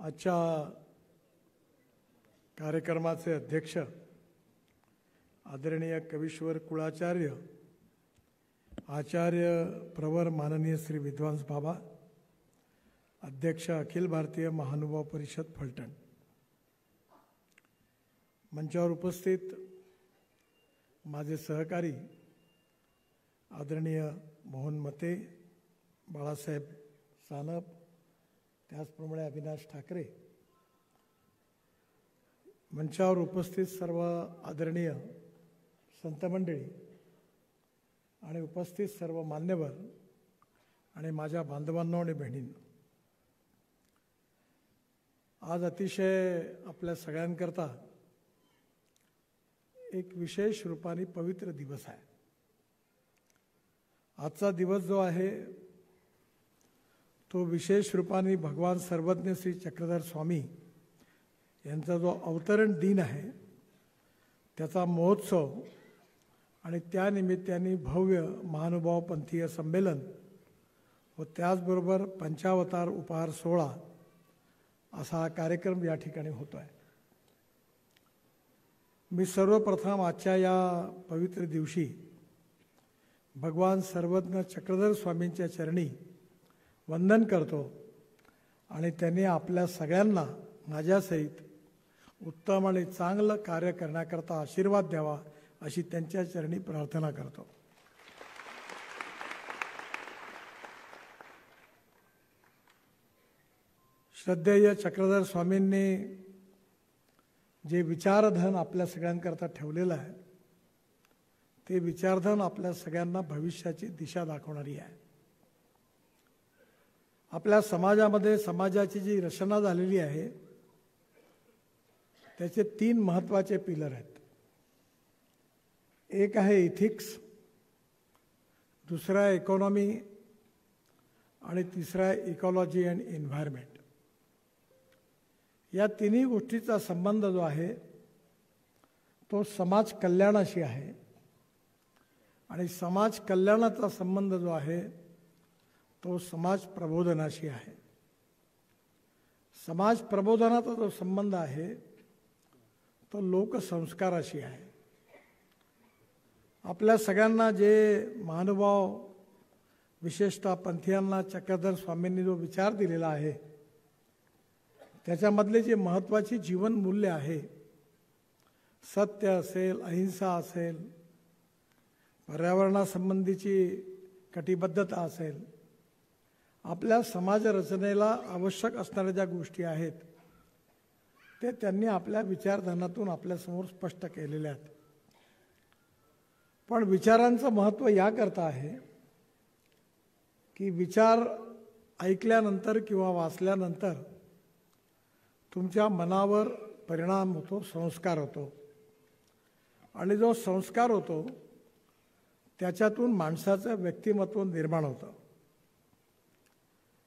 आजच्या कार्यक्रमाचे अध्यक्ष आदरणीय कवीश्वर कुळाचार्य आचार्य प्रवर माननीय श्री विद्वांस बाबा, अध्यक्ष अखिल भारतीय महानुभाव परिषद फलटण, मंचावर उपस्थित माझे सहकारी आदरणीय मोहन मते, बाळासाहेब सानप, त्याचप्रमाणे अविनाश ठाकरे, मंचावर उपस्थित सर्व आदरणीय संत मंडळी आणि उपस्थित सर्व मान्यवर आणि माझ्या बांधवांनो आणि बहिणींनो, आज अतिशय आपल्या सगळ्यांकरता एक विशेष रूपाने पवित्र दिवस आहे. आजचा दिवस जो आहे तो विशेष रूपाने भगवान सर्वज्ञ श्री चक्रधर स्वामी यांचा जो अवतरण दिन आहे त्याचा महोत्सव आणि त्या निमित्ताने भव्य महानुभाव पंथीय संमेलन व त्याचबरोबर पंचावतार उपहार सोहळा असा हा कार्यक्रम या ठिकाणी होतो आहे. मी सर्वप्रथम आजच्या या पवित्र दिवशी भगवान सर्वज्ञ चक्रधर स्वामींच्या चरणी वंदन करतो आणि त्यांनी आपल्या सगळ्यांना माझ्यासहित उत्तम आणि चांगलं कार्य करण्याकरता आशीर्वाद द्यावा अशी त्यांच्या चरणी प्रार्थना करतो. श्रद्धेय चक्रधर स्वामींनी जे विचारधन आपल्या सगळ्यांकरता ठेवलेलं आहे ते विचारधन आपल्या सगळ्यांना भविष्याची दिशा दाखवणारी आहे. आपल्या समाजामध्ये समाजाची जी रचना झालेली आहे त्याचे 3 महत्त्वाचे पिलर आहेत. एक आहे इथिक्स, दुसरा आहे इकॉनॉमी आणि तिसरा आहे इकॉलॉजी अँड एन्व्हायरमेंट. या तिन्ही गोष्टीचा संबंध जो आहे तो समाज कल्याणाशी आहे आणि समाज कल्याणाचा संबंध जो आहे तो समाज प्रबोधनाशी आहे. समाज प्रबोधनाचा जो संबंध आहे तो लोकसंस्काराशी आहे. आपल्या सगळ्यांना जे महानुभाव विशेषतः पंथीयांना चक्रधर स्वामींनी जो विचार दिलेला आहे त्याच्यामधले जे महत्त्वाची जीवनमूल्य आहे, सत्य असेल, अहिंसा असेल, पर्यावरणासंबंधीची कटिबद्धता असेल, आपल्या समाज रचनेला आवश्यक असणाऱ्या ज्या गोष्टी आहेत ते त्यांनी आपल्या विचारधनातून आपल्यासमोर स्पष्ट केलेल्या आहेत. पण विचारांचं महत्त्व याकरता आहे की विचार ऐकल्यानंतर किंवा वाचल्यानंतर तुमच्या मनावर परिणाम होतो, संस्कार होतो आणि जो संस्कार होतो त्याच्यातून माणसाचं व्यक्तिमत्व निर्माण होतं.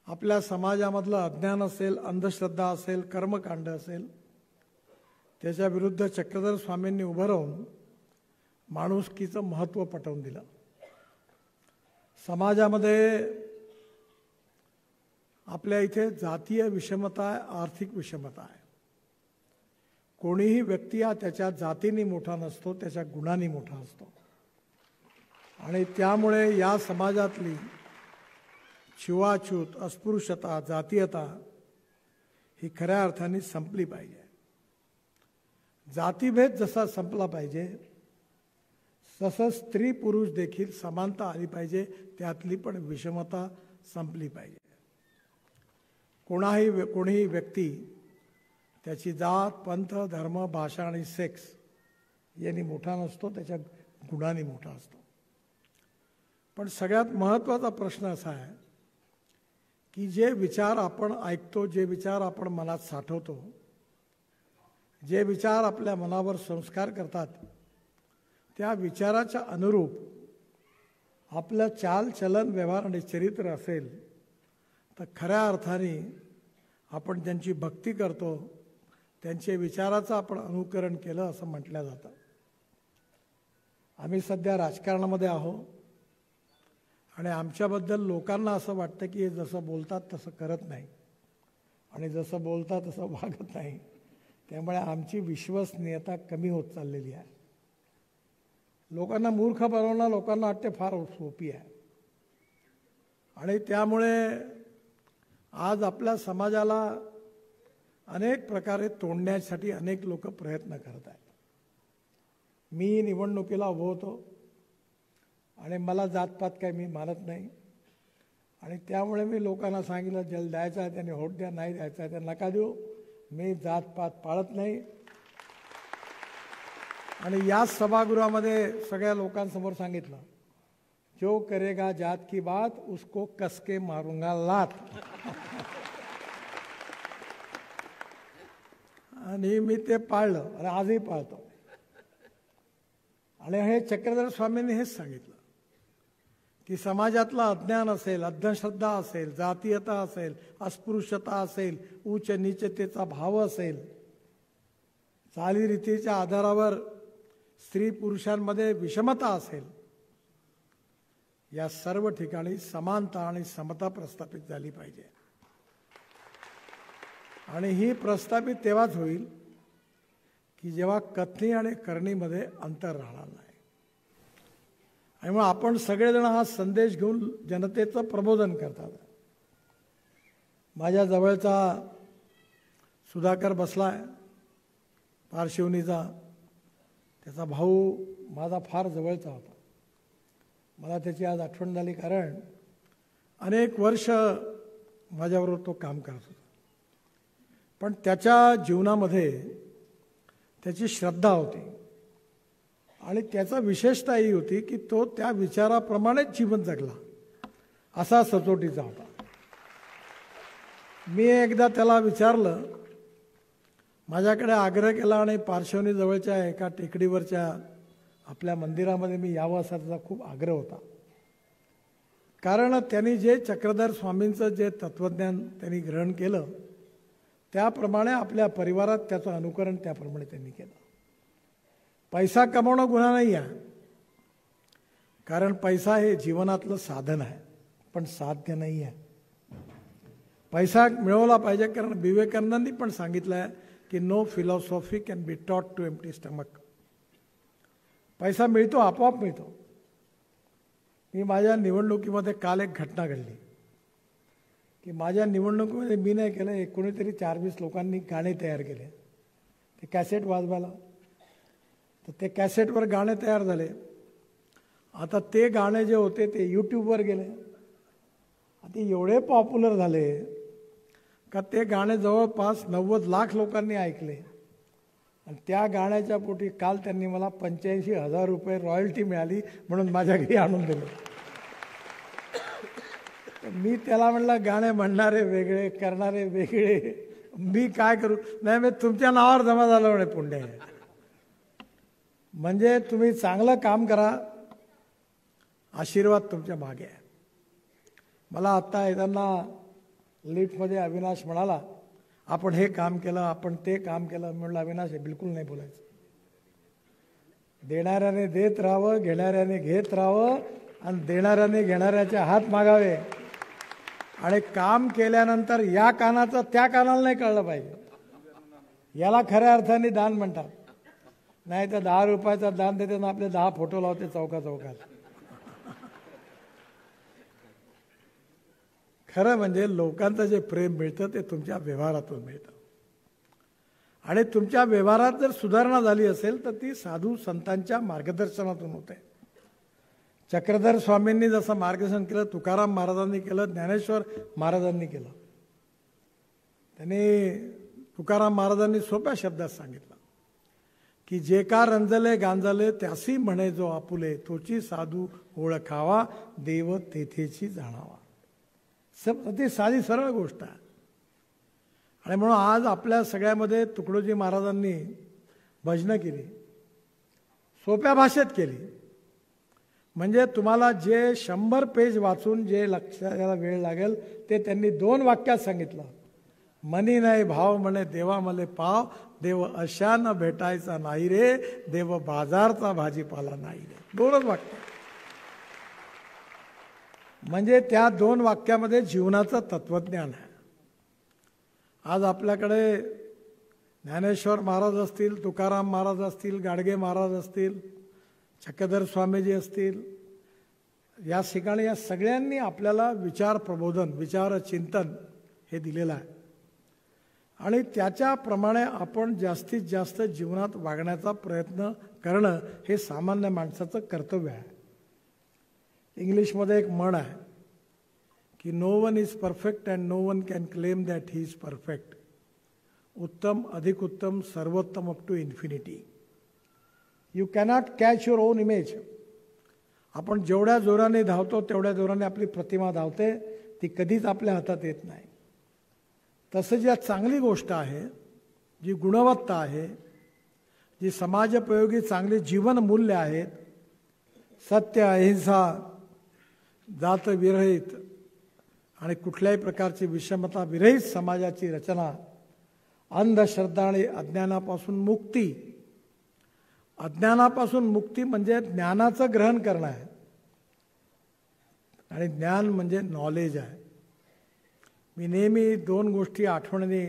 आपल्या समाजामधलं अज्ञान असेल, अंधश्रद्धा असेल, कर्मकांड असेल, त्याच्या विरुद्ध चक्रधर स्वामींनी उभं राहून माणुसकीचं महत्त्व पटवून दिलं. समाजामध्ये आपल्या इथे जातीय विषमता आहे, आर्थिक विषमता आहे. कोणीही व्यक्ती हा त्याच्या जातीने मोठा नसतो, त्याच्या गुणांनी मोठा असतो आणि त्यामुळे या समाजातली छुवाछूत, अस्पृश्यता, जातीयता ही खऱ्या अर्थाने संपली पाहिजे. जातीभेद जसा संपला पाहिजे तसंच स्त्री पुरुष देखील समानता आली पाहिजे, त्यातली पण विषमता संपली पाहिजे. कोणीही व्यक्ती त्याची जात, पंथ, धर्म, भाषा आणि सेक्स यांनी मोठा नसतो, त्याच्या गुणांनी मोठा असतो. पण सगळ्यात महत्त्वाचा प्रश्न असा आहे की जे विचार आपण ऐकतो, जे विचार आपण मनात साठवतो, जे विचार आपल्या मनावर संस्कार करतात, त्या विचाराच्या अनुरूप आपलं चाल, चलन, व्यवहार आणि चरित्र असेल तर खऱ्या अर्थाने आपण त्यांची भक्ती करतो, त्यांचे विचाराचं आपण अनुकरण केलं असं म्हटलं जातं. आम्ही सध्या राजकारणामध्ये आहोत आणि आमच्याबद्दल लोकांना असं वाटतं की हे जसं बोलतात तसं करत नाही. आणि जसं बोलता तसं वागत नाही. त्यामुळे आमची विश्वसनीयता कमी होत चाललेली आहे. लोकांना मूर्ख बनवणं लोकांना वाटते फार सोपी आहे. आणि त्यामुळे आज आपल्या समाजाला अनेक प्रकारे तोडण्यासाठी अनेक लोक प्रयत्न करत आहेत. मी निवडणुकीला उभं होतो आणि मला जातपात काही मी मानत नाही. आणि त्यामुळे मी लोकांना सांगितलं, ज्याला द्यायचं आहे त्याने व्होट द्या, नाही द्यायचं आहे त्याला नका देऊ. मी जातपात पाळत नाही. आणि याच सभागृहामध्ये सगळ्या लोकांसमोर सांगितलं, जो करेगा जात की बात उसको कसके मारूंगा लात. आणि मी ते पाळलं आणि आजही पाळतो. आणि हे चक्रधर स्वामींनी हेच सांगितलं की समाजातलं अज्ञान असेल, अंधश्रद्धा असेल, जातीयता असेल, अस्पृश्यता असेल, उच्च नीचतेचा भाव असेल, चालीरीतीच्या आधारावर स्त्री पुरुषांमध्ये विषमता असेल, या सर्व ठिकाणी समानता आणि समता प्रस्थापित झाली पाहिजे. आणि ही प्रस्थापित तेव्हाच होईल की जेव्हा कथनी आणि करणीमध्ये अंतर राहणार नाही. आणि मग आपण सगळेजण हा संदेश घेऊन जनतेचं प्रबोधन करतात. माझ्या जवळचा सुधाकर बसलाय पारशिवनीचा, त्याचा भाऊ माझा फार जवळचा होता. मला त्याची आज आठवण झाली, कारण अनेक वर्ष माझ्याबरोबर तो काम करत होता. पण त्याच्या जीवनामध्ये त्याची श्रद्धा होती आणि त्याचा विशेषता ही होती की तो त्या विचाराप्रमाणेच जीवन जगला, असा सचोटीचा होता. मी एकदा त्याला विचारलं, माझ्याकडे आग्रह केला आणि पारशिवनी जवळच्या एका टेकडीवरच्या आपल्या मंदिरामध्ये मी यावं असा त्याचा खूप आग्रह होता. कारण त्यांनी जे चक्रधर स्वामींचं जे तत्त्वज्ञान त्यांनी ग्रहण केलं त्याप्रमाणे आपल्या परिवारात त्याचं अनुकरण त्याप्रमाणे त्यांनी केलं. पैसा कमवणं गुन्हा नाही आहे, कारण पैसा हे जीवनातलं साधन आहे, पण साध्य नाही आहे. पैसा मिळवला पाहिजे, कारण विवेकानंदांनी पण सांगितलं आहे की no philosophy can be taught to empty stomach. पैसा मिळतो, आपोआप मिळतो. मी माझ्या निवडणुकीमध्ये काल एक घटना घडली की माझ्या निवडणुकीमध्ये मी नाही केलं, कोणीतरी 4-20 लोकांनी गाणे तयार केले, ते कॅसेट वाजवायला. तर ते कॅसेटवर गाणे तयार झाले. आता ते गाणे जे होते ते यूट्यूबवर गेले. आता एवढे पॉप्युलर झाले का ते गाणे जवळपास 90 लाख लोकांनी ऐकले. आणि त्या गाण्याच्या पोटी काल त्यांनी मला 85,000 रुपये रॉयल्टी मिळाली, म्हणून माझ्या घरी आणून दिले. मी त्याला म्हणलं, गाणे म्हणणारे वेगळे, करणारे वेगळे, मी काय करू. नाही, मी तुमच्या नावावर जमा झालं म्हणे पुण्य. म्हणजे तुम्ही चांगलं काम करा, आशीर्वाद तुमच्या मागे आहे. मला आत्ता येताना लिफ्टमध्ये अविनाश म्हणाला, आपण हे काम केलं, आपण ते काम केलं. म्हणलं, अविनाश हे बिलकुल नाही बोलायचं. देणाऱ्याने देत राहावं, घेणाऱ्याने घेत राहावं आणि देणाऱ्याने घेणाऱ्याचे हात मागावे. आणि काम केल्यानंतर या कानाचं त्या कानाला नाही कळलं पाहिजे. याला खऱ्या अर्थाने दान म्हणतात. नाही तर 10 रुपयाचं दान देते ना, आपले 10 फोटो लावते चौकात. खरं म्हणजे लोकांचं जे प्रेम मिळतं ते तुमच्या व्यवहारातून मिळतं. आणि तुमच्या व्यवहारात जर सुधारणा झाली असेल तर ती साधू संतांच्या मार्गदर्शनातून होते. चक्रधर स्वामींनी जसं मार्गदर्शन केलं, तुकाराम महाराजांनी केलं, ज्ञानेश्वर महाराजांनी केलं. त्यांनी तुकाराम महाराजांनी सोप्या शब्दात सांगितलं की जे का रंजले गांजले त्यासी म्हणे जो आपुले, तोची साधू ओळखावा, देव तेथेची जाणावा. ती साधी सरळ गोष्ट आहे. आणि म्हणून आज आपल्या सगळ्यामध्ये तुकडोजी महाराजांनी भजनं केली, सोप्या भाषेत केली. म्हणजे तुम्हाला जे 100 पेज वाचून जे लक्षात वेळ लागेल ते त्यांनी 2 वाक्यात सांगितलं. मनी नाही भाव म्हणे देवा मले पाव, देव अशानं भेटायचा नाही रे, देव बाजारचा भाजीपाला नाही रे. 2च वाक्य. म्हणजे त्या 2 वाक्यामध्ये जीवनाचं तत्वज्ञान आहे. आज आपल्याकडे ज्ञानेश्वर महाराज असतील, तुकाराम महाराज असतील, गाडगे महाराज असतील, चक्रधर स्वामीजी असतील, या ठिकाणी या सगळ्यांनी आपल्याला विचार प्रबोधन, विचार चिंतन हे दिलेलं आहे आणि त्याच्याप्रमाणे आपण जास्तीत जास्त जीवनात वागण्याचा प्रयत्न करणं हे सामान्य माणसाचं कर्तव्य आहे. इंग्लिशमध्ये एक म्हण आहे की no one is perfect and no one can claim that he is perfect. उत्तम, अधिक उत्तम, सर्वोत्तम up to infinity. You cannot catch your own image. आपण जेवढ्या जोराने धावतो तेवढ्या जोराने आपली प्रतिमा धावते, ती कधीच आपल्या हातात येत नाही. तसं ज्या चांगली गोष्ट आहे, जी गुणवत्ता आहे, जी समाजोपयोगी चांगली जीवन मूल्य आहेत, सत्य, अहिंसा, जात विरहित आणि कुठल्याही प्रकारची विषमता विरहित समाजाची रचना, अंधश्रद्धा आणि अज्ञानापासून मुक्ती. अज्ञानापासून मुक्ती म्हणजे ज्ञानाचं ग्रहण करणं आहे आणि ज्ञान म्हणजे नॉलेज आहे. मी नेहमी दोन गोष्टी आठवणीने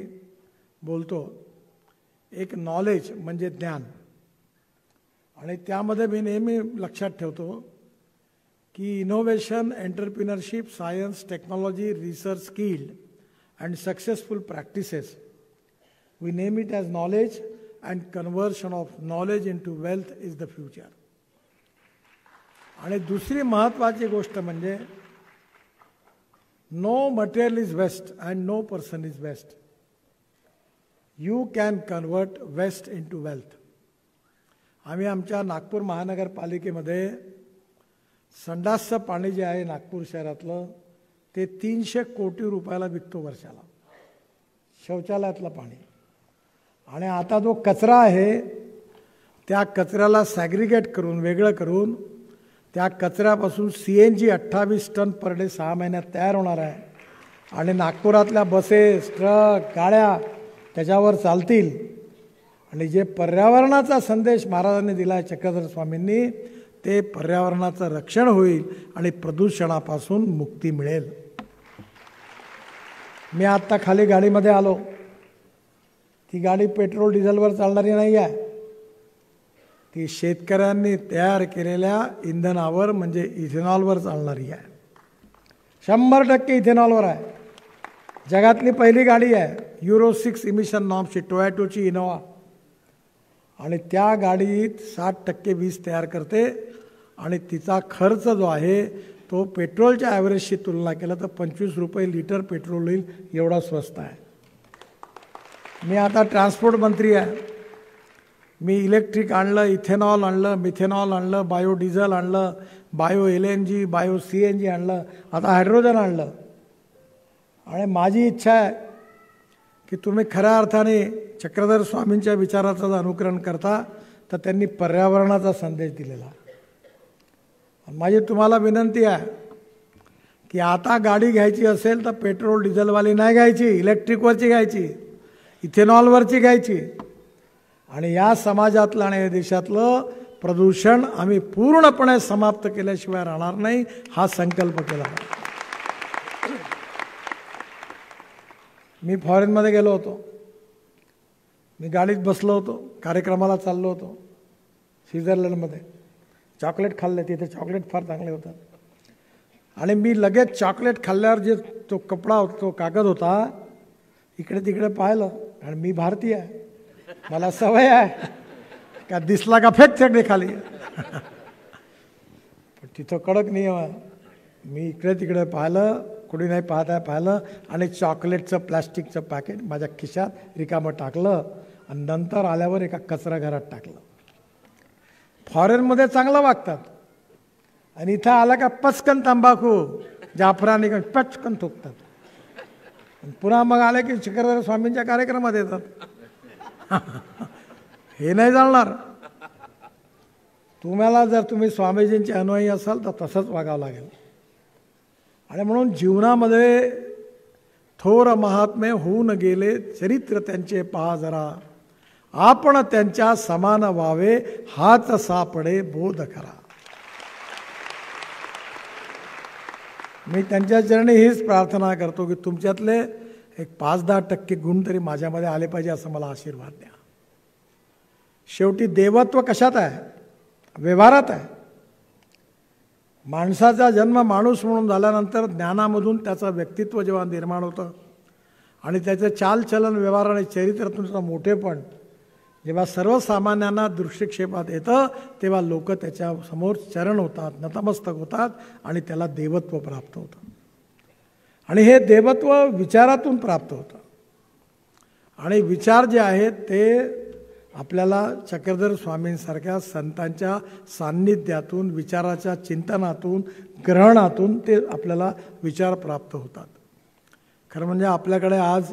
बोलतो. एक नॉलेज म्हणजे ज्ञान, आणि त्यामध्ये मी नेहमी लक्षात ठेवतो की innovation, entrepreneurship, science, technology, research, skill and successful practices, we name it as knowledge and conversion of knowledge in to wealth is the future. आणि दुसरी महत्त्वाची गोष्ट म्हणजे no material is waste and no person is waste. You can convert waste in to wealth. आम्ही आमच्या नागपूर महानगरपालिकेमध्ये संडासचं पाणी जे आहे नागपूर शहरातलं, ते 300 कोटी रुपयाला विकतो वर्षाला, शौचालयातलं पाणी. आणि आता जो कचरा आहे त्या कचऱ्याला सॅग्रिगेट करून, वेगळं करून, त्या कचऱ्यापासून CNG 28 टन पर डे 6 महिन्यात तयार होणार आहे. आणि नागपुरातल्या बसेस, ट्रक, गाड्या त्याच्यावर चालतील. आणि जे पर्यावरणाचा संदेश महाराजांनी दिला आहे, चक्रधर स्वामींनी, ते पर्यावरणाचं रक्षण होईल आणि प्रदूषणापासून मुक्ती मिळेल. मी आत्ता खाली गाडीमध्ये आलो. ती गाडी पेट्रोल डिझेलवर चालणारी नाही आहे, ती शेतकऱ्यांनी तयार केलेल्या इंधनावर म्हणजे इथेनॉलवर चालणारी आहे. 100% इथेनॉलवर आहे. जगातली पहिली गाडी आहे Euro 6 इमिशन नॉर्म्सची, टोयोटाची इनोवा. आणि त्या गाडीत 60% वीज तयार करते आणि तिचा खर्च जो आहे तो पेट्रोलच्या ॲव्हरेजशी तुलना केला तर 25 रुपये लिटर पेट्रोल होईल, एवढा स्वस्त आहे. मी आता ट्रान्सपोर्ट मंत्री आहे. मी इलेक्ट्रिक आणलं, इथेनॉल आणलं, मिथेनॉल आणलं, बायोडिझेल आणलं, बायो LNG, बायो CNG आणलं, आता हायड्रोजन आणलं. आणि माझी इच्छा आहे की तुम्ही खऱ्या अर्थाने चक्रधर स्वामींच्या विचाराचं अनुकरण करता, तर त्यांनी पर्यावरणाचा संदेश दिलेला. माझी तुम्हाला विनंती आहे की आता गाडी घ्यायची असेल तर पेट्रोल डिझेलवाली नाही घ्यायची, इलेक्ट्रिकवरची घ्यायची, इथेनॉलवरची घ्यायची. आणि या समाजातलं आणि या देशातलं प्रदूषण आम्ही पूर्णपणे समाप्त केल्याशिवाय राहणार नाही, हा संकल्प केला. मी फॉरेनमध्ये गेलो होतो. मी गाडीत बसलो होतो, कार्यक्रमाला चाललो होतो स्वित्झर्लंडमध्ये. चॉकलेट खाल्ले, तिथे चॉकलेट फार चांगले होतात. आणि मी लगेच चॉकलेट खाल्ल्यावर जे तो कपडा होता, तो कागद होता, इकडे तिकडे पाहिलं. आणि मी भारतीय आहे, मला सवय आहे का दिसला का फेक सगळे खाली. पण तिथं कडक नियम आहे. मी इकडे तिकडे पाहिलं, कुणी नाही पाहता पाहिलं, आणि चॉकलेटचं प्लॅस्टिकचं पॅकेट माझ्या खिशात रिकामं टाकलं आणि नंतर आल्यावर एका कचरा घरात टाकलं. फॉरेनमध्ये चांगलं वागतात आणि इथं आला का पचकन तंबाखू, जाफरानी पचकन थुकतात. पुन्हा मग आले की चक्रधर स्वामींच्या कार्यक्रमात येतात. हे नाही चालणार. तुम्हाला जर तुम्ही स्वामीजींचे अनुयायी असाल तर तसंच वागावं लागेल. आणि म्हणून जीवनामध्ये थोर महात्मे होऊन गेले, चरित्र त्यांचे पहा जरा, आपण त्यांच्या समान व्हावे, हाच सापडे बोध करा. मी त्यांच्या चरणी हीच प्रार्थना करतो की तुमच्यातले एक 5-10% गुण तरी माझ्यामध्ये आले पाहिजे असं मला आशीर्वाद द्या. शेवटी देवत्व कशात आहे? व्यवहारात आहे. माणसाचा जन्म माणूस म्हणून झाल्यानंतर ज्ञानामधून त्याचं व्यक्तित्व जेव्हा निर्माण होतं आणि त्याचं चालचलन व्यवहार आणि चरित्रातून त्याचं मोठेपण जेव्हा सर्वसामान्यांना दृष्टिक्षेपात येतं तेव्हा लोक त्याच्या समोर चरण होतात, नतमस्तक होतात आणि त्याला देवत्व प्राप्त होतं. आणि हे देवत्व विचारातून प्राप्त होतं. आणि विचार जे आहेत ते आपल्याला चक्रधर स्वामींसारख्या संतांच्या सान्निध्यातून, विचाराच्या चिंतनातून, ग्रहणातून ते आपल्याला विचार प्राप्त होतात. खरं म्हणजे आपल्याकडे आज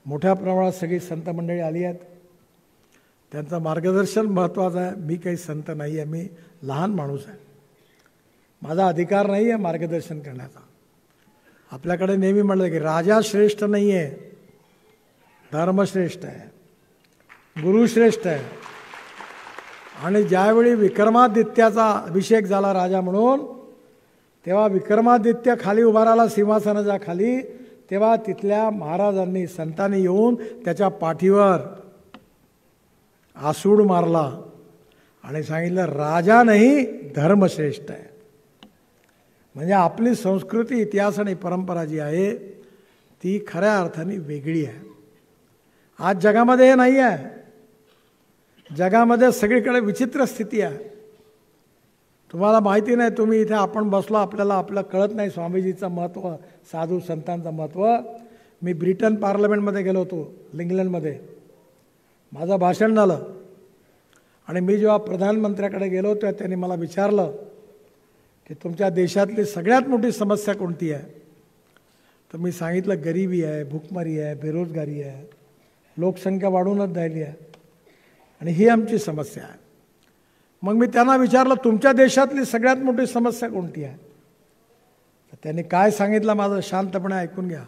मोठ्या प्रमाणात सगळी संत मंडळी आली आहेत. त्यांचं मार्गदर्शन महत्त्वाचं आहे. मी काही संत नाही आहे, मी लहान माणूस आहे. माझा अधिकार नाही आहे मार्गदर्शन करण्याचा. आपल्याकडे नेहमी म्हटलं की राजा श्रेष्ठ नाही आहे, धर्मश्रेष्ठ आहे, गुरुश्रेष्ठ आहे. आणि ज्यावेळी विक्रमादित्याचा अभिषेक झाला राजा म्हणून, तेव्हा विक्रमादित्य खाली उभा राहिला सिंहासनाच्या खाली, तेव्हा तिथल्या महाराजांनी, संतांनी येऊन त्याच्या पाठीवर आसूड मारला आणि सांगितलं राजा नाही धर्मश्रेष्ठ आहे. म्हणजे आपली संस्कृती, इतिहास आणि परंपरा जी आहे ती खऱ्या अर्थाने वेगळी आहे. आज जगामध्ये हे नाही आहे. जगामध्ये सगळीकडे विचित्र स्थिती आहे. तुम्हाला माहिती नाही, तुम्ही इथे आपण बसलो, आपल्याला आपलं कळत नाही स्वामीजीचं महत्त्व, साधू संतांचं महत्त्व. मी ब्रिटन पार्लमेंटमध्ये गेलो होतो, इंग्लंडमध्ये. माझं भाषण झालं आणि मी जेव्हा प्रधानमंत्र्याकडे गेलो तेव्हा त्यांनी मला विचारलं की तुमच्या देशातली सगळ्यात मोठी समस्या कोणती आहे? तर मी सांगितलं गरिबी आहे, भूकमारी आहे, बेरोजगारी आहे, लोकसंख्या वाढूनच राहिली आहे आणि ही आमची समस्या आहे. मग मी त्यांना विचारलं तुमच्या देशातली सगळ्यात मोठी समस्या कोणती आहे? तर त्यांनी काय सांगितलं माझं शांतपणे ऐकून घ्या.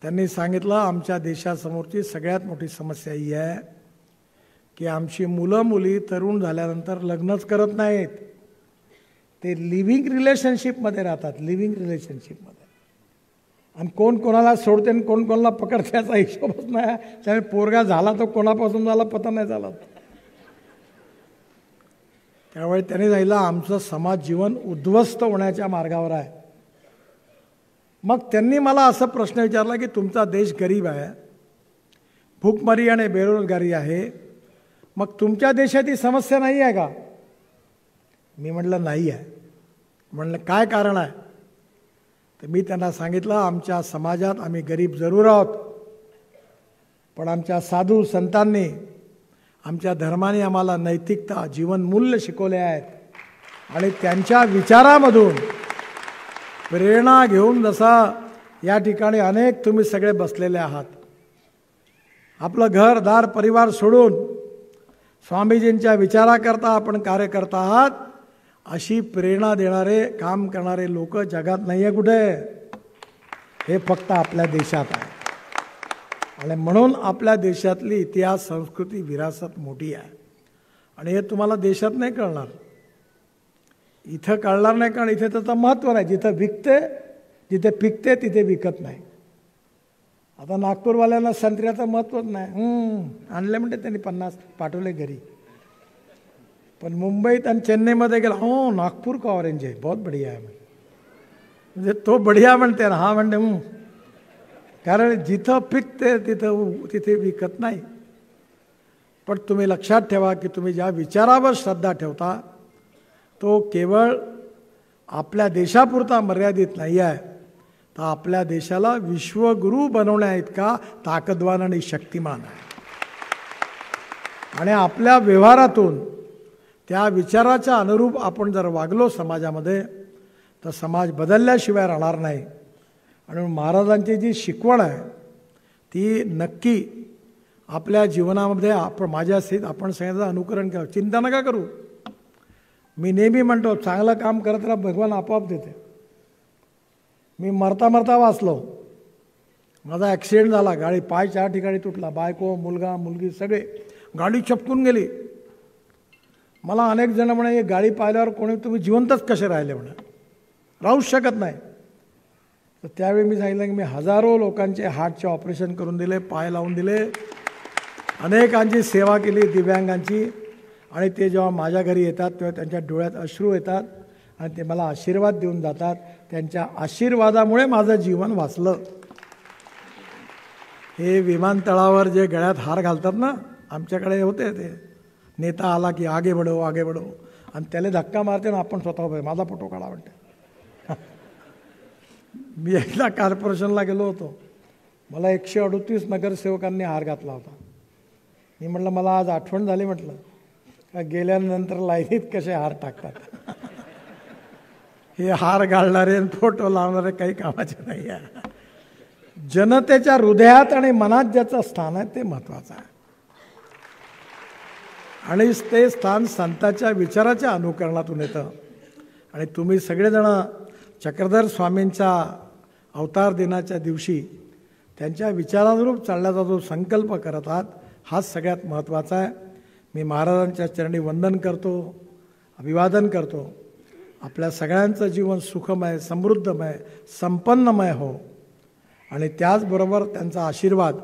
त्यांनी सांगितलं आमच्या देशासमोरची सगळ्यात मोठी समस्या ही आहे की आमची मुलं मुली तरुण झाल्यानंतर लग्नच करत नाहीत. ते लिव्हिंग रिलेशनशिपमध्ये राहतात, लिव्हिंग रिलेशनशिपमध्ये. आणि कोण कोणाला सोडते आणि कोण कोणाला पकडते याचा हिशोबच नाही. त्यामुळे पोरगा झाला तो कोणापासून झाला पता नाही झाला. त्यामुळे त्यांनी सांगितलं आमचं समाज जीवन उद्ध्वस्त होण्याच्या मार्गावर आहे. मग त्यांनी मला असा प्रश्न विचारला की तुमचा देश गरीब आहे, भूकमारी आणि बेरोजगारी आहे, मग तुमच्या देशात ही समस्या नाही आहे का? मी म्हटलं नाही आहे. म्हणलं काय कारण आहे? तर मी त्यांना सांगितलं आमच्या समाजात आम्ही गरीब जरूर आहोत, पण आमच्या साधू संतांनी, आमच्या धर्माने आम्हाला नैतिकता, जीवनमूल्य शिकवले आहेत आणि त्यांच्या विचारामधून प्रेरणा घेऊन, जसा या ठिकाणी अनेक तुम्ही सगळे बसलेले आहात, आपलं घर दार परिवार सोडून स्वामीजींच्या विचाराकरता आपण कार्य करत आहात, अशी प्रेरणा देणारे काम करणारे लोक जगात नाही आहे कुठे. हे फक्त आपल्या देशात आहे. आणि म्हणून आपल्या देशातली इतिहास, संस्कृती, विरासत मोठी आहे. आणि हे तुम्हाला देशात नाही कळणार, इथं कळणार नाही, कारण इथे त्याचं महत्त्व नाही. जिथं विकते, जिथे पिकते तिथे विकत नाही. आता नागपूरवाल्यांना संत्र्याचं महत्त्वच नाही. आणले म्हणते त्यांनी 50 पाठवले घरी. पण मुंबईत आणि चेन्नईमध्ये गेला, हो नागपूर का ऑरेंज आहे, बहुत बढिया आहे. म्हणजे तो बढिया म्हणते ना, हा म्हणते कारण जिथं पिकते तिथे विकत नाही. पण तुम्ही लक्षात ठेवा की तुम्ही ज्या विचारावर श्रद्धा ठेवता तो केवळ आपल्या देशापुरता मर्यादित नाही आहे, तर आपल्या देशाला विश्वगुरू बनवण्याइतका ताकदवान आणि शक्तिमान आहे. आणि आपल्या व्यवहारातून त्या विचाराच्या अनुरूप आपण जर वागलो समाजामध्ये, तर समाज बदलल्याशिवाय राहणार नाही. आणि महाराजांची जी शिकवण आहे ती नक्की आपल्या जीवनामध्ये आपण आपण सगळ्यांचं अनुकरण करावं. चिंता नका करू. मी नेहमी म्हणतो चांगलं काम करत राहा, भगवान आपोआप देते. मी मरता मरता वाचलो. माझा ॲक्सिडेंट झाला, गाडी पाय 4 ठिकाणी तुटला, बायको मुलगा मुलगी सगळे, गाडी चपकून गेली. मला अनेक जण म्हणे हे गाडी पाहिल्यावर कोणी तुम्ही जिवंतच कसे राहिले म्हणे, राहूच शकत नाही. तर त्यावेळी मी सांगितलं की मी हजारो लोकांचे हार्टचे ऑपरेशन करून दिले, पाय लावून दिले, अनेकांची सेवा केली, दिव्यांगांची. आणि ते जेव्हा माझ्या घरी येतात तेव्हा त्यांच्या डोळ्यात अश्रू येतात आणि ते मला आशीर्वाद देऊन जातात. त्यांच्या आशीर्वादामुळे माझं जीवन वाचलं. हे विमानतळावर जे गळ्यात हार घालतात ना, आमच्याकडे होते ते. नेता आला की आगे बढो आगे बढो, आणि त्याला धक्का मारते ना आपण स्वतः माझा फोटो काढा म्हणते. मी एकदा कॉर्पोरेशनला गेलो होतो, मला 138 नगरसेवकांनी हार घातला होता. मी म्हटलं मला आज आठवण झाली, म्हटलं का गेल्यानंतर लाईनीत कसे हार टाकतात. हे हार घालणारे फोटो लावणारे काही कामाचे नाही आहे. जनतेच्या हृदयात आणि मनात ज्याचं स्थान आहे ते महत्त्वाचं आहे. आणि ते स्थान संतांच्या विचाराच्या अनुकरणातून येतं. आणि तुम्ही सगळेजण चक्रधर स्वामींच्या अवतार दिनाच्या दिवशी त्यांच्या विचारानुरूप चालण्याचा जो संकल्प करत आहात हाच सगळ्यात महत्त्वाचा आहे. मी महाराजांच्या चरणी वंदन करतो, अभिवादन करतो. आपल्या सगळ्यांचं जीवन सुखमय, समृद्धमय, संपन्नमय हो. आणि त्याचबरोबर त्यांचा आशीर्वाद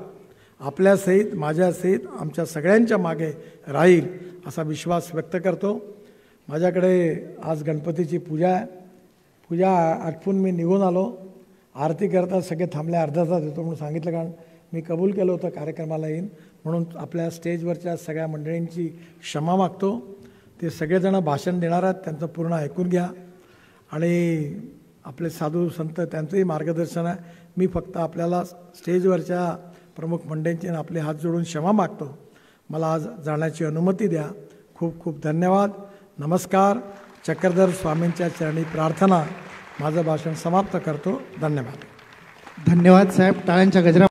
आपल्यासहित, माझ्यासहित, आमच्या सगळ्यांच्या मागे राहील असा विश्वास व्यक्त करतो. माझ्याकडे आज गणपतीची पूजा आहे. पूजा आटपून मी निघून आलो. आरती करता सगळे थांबले, अर्धा तास येतो म्हणून सांगितलं, कारण मी कबूल केलं होतं कार्यक्रमाला येईन. म्हणून आपल्या स्टेजवरच्या सगळ्या मंडळींची क्षमा मागतो. ते सगळेजण भाषण देणार आहेत, त्यांचं पूर्ण ऐकून घ्या. आणि आपले साधू संत त्यांचंही मार्गदर्शन आहे. मी फक्त आपल्याला स्टेजवरच्या प्रमुख मंडळींची आपले हात जोडून क्षमा मागतो. मला आज जाण्याची अनुमती द्या. खूप खूप धन्यवाद. नमस्कार. चक्रधर स्वामींच्या चरणी प्रार्थना. माझं भाषण समाप्त करतो. धन्यवाद. धन्यवाद साहेब. टाळ्यांच्या गजरा